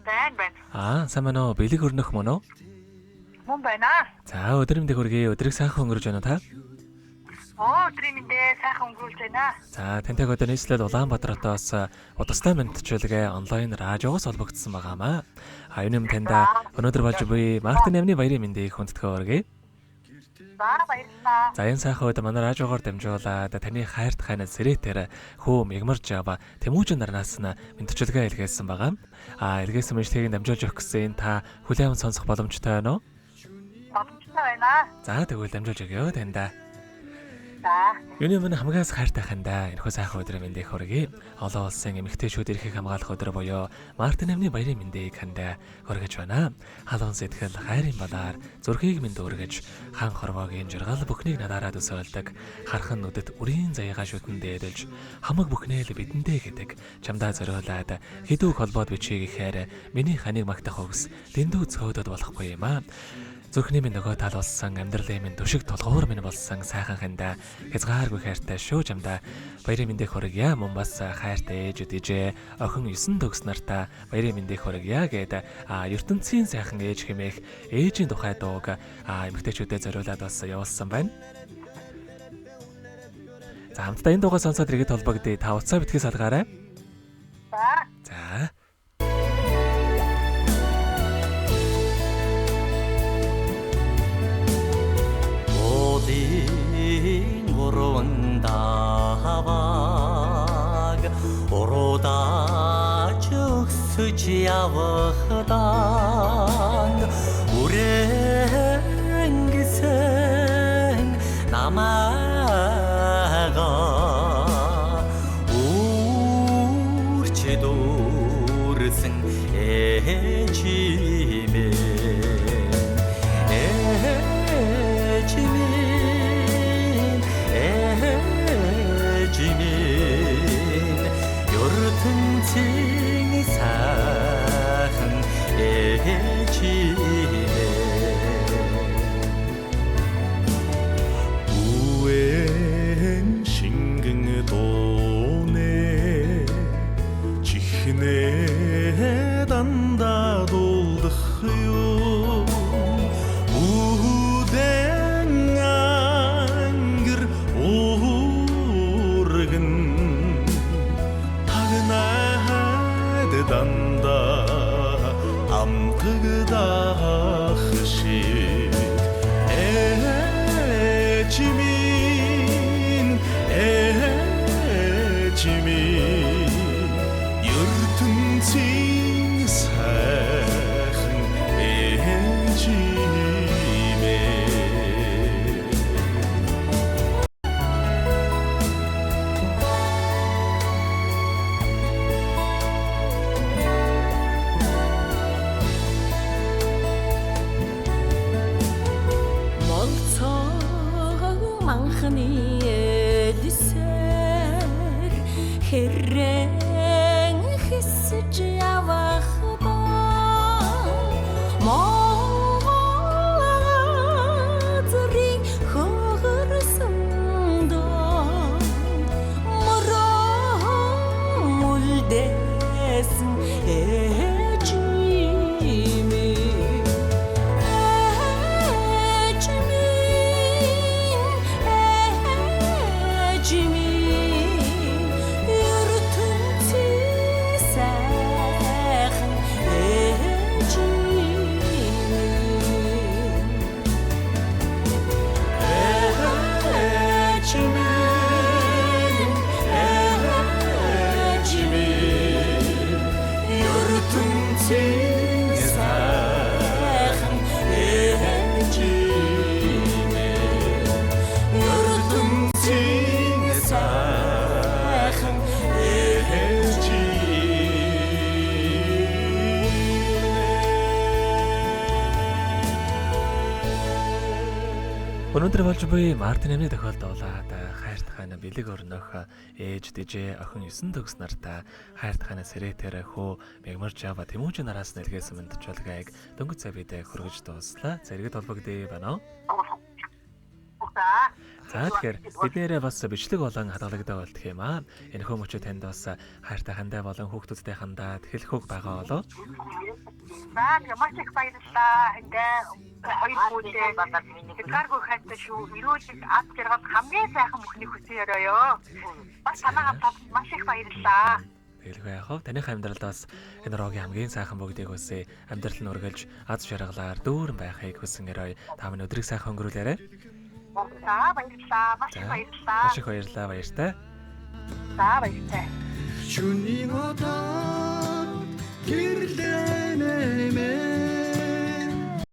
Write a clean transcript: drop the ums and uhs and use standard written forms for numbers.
Сайн байна уу? Бэлэг өрнөх мөн үү? Мөн байна. За өдөр мэндийг хүргэе. Өдрийг сайхан өнгөрөж байна уу та? Өдрийн мэндээ сайхан өнгөрүүлж байна. За тантай одоо нийслэл Улаанбаатаратаас удастай мэдчилгээ онлайн радиогоос холбогдсон байгаамаа. Юуны таньда өнөөдөр болж буй Мартин Амны баярын мэндийг хүндэтгэн өргөе. Баярлалаа. За энэ сайхан үед манай радиогоор дамжуулаад таны хайрт хайнаа сэрэтээр хөөм ягмарж ава Тэмүүжин нарнаас нь мэдчилгээ илгээсэн байгаа. Илгээсэн мэдлэгийг дамжуулж өгөх гэсэн та хүлээвэн сонсох боломжтой байна уу? Боломжтой байна. За тэгвэл дамжуулж өгье таньда. За. Юуны мань хамгаас хайртай хандаа энэхүү сайхан өдрийн мэндийг хүргэе. Олон улсын эмэгтэйчүүд эрхийг хамгаалах өдөр буюу Мартин Амны баярын мэндийг хандаа хүргэж байна. Халуун сэтгэл хайрын балаар зүрхийг минь дүүргэж хан хорвоогийн жиргал бүхнийг надаараа төсөөлдөг. Хархан нүдэд үрийн заяага шүтэн дээдэлж хамаг бүхнээ л бидэндээ гэдэг. Чамдаа зориулаад хідүүг холбоод бичиг ихээр миний ханыг магтах өгс дэндүү цөөдөд болохгүй юм аа. Зүрхний минь нөгөө тал болсон амьдралын минь түшиг толгуур минь болсон сайхан хандаа хязгааргүй хайртай шүү чамдаа баярын мэндийг хүргье. Мөн бас хайртай ээж үдижээ охин 9 төгс нартаа баярын мэндийг хүргье гэдэг ертөнцийн сайхан ээж хэмээх ээжийн тухай дууг эмэгтэйчүүдэд зориулаад бас явуулсан байна. За хамтдаа энэ дуугаа сонсоод иргэд холбогдъё. Та утсаа битгий салгаарай. За. Урундаваг уруудаж өгсөж явахдан үрэнгэсэн намайга үрч дүүрсэн ээжимээ ертөнцийн сайхан ээжимээ үэн шингэн дууне чихнээ дандаа дуулдах юу үдэн ангэр уургэн дандаа амтгдах шиг ээжимийн ертөнцийн сайхан ээжимээ хэрэн хэсэж явахдан Монголын хөгөрсөндөө мөрөн үлдээсэн Өнөөдөр болж буй Мартин Амны тохиолдуулаад хайрт хайна бэлэг өрнөх ээж дижээ охин 9 төгс нартаа хайрт хайна сэрэтээр хөө мягмарч ава Тэмүүжин нараас нэлгээсэн мэдчилгээг дөнгөж цавид хөргөж дууслаа. Зэрэгт холбогдъё байна уу? За тэгэхээр бид нэрээ бас бичлэг болон хадгалагдаг болдох юм аа. Энэ хөө мөчөө танд бас хайртай хандаа болон хүүхдүүдтэй хандаад хэлэх үг байгаа болоо. За ямар ч их баярлалаа. Ингээ хоёр хүүтэй гаргуу хайртай шүү. Ирүүлэг ад жаргал хамгийн сайхан бүхнийг хүсье өрөөё. Бас танаа хамтад маш их баярлалаа. Тэгэлгүй яах вэ? Таних амьдралд бас энэ рогийн хамгийн сайхан бүгдийг хүсье. Амьдрал нь үргэлж аз жаргалаар дүүрэн байхыг хүсэн өрөөё. Та минь өдрийг сайхан өнгөрүүлээрэй. За баярлалаа. Маш их баярлалаа. Маш их баярлалаа, баяртай. За баяртай. Шүний хотод гэрлэнэ мэ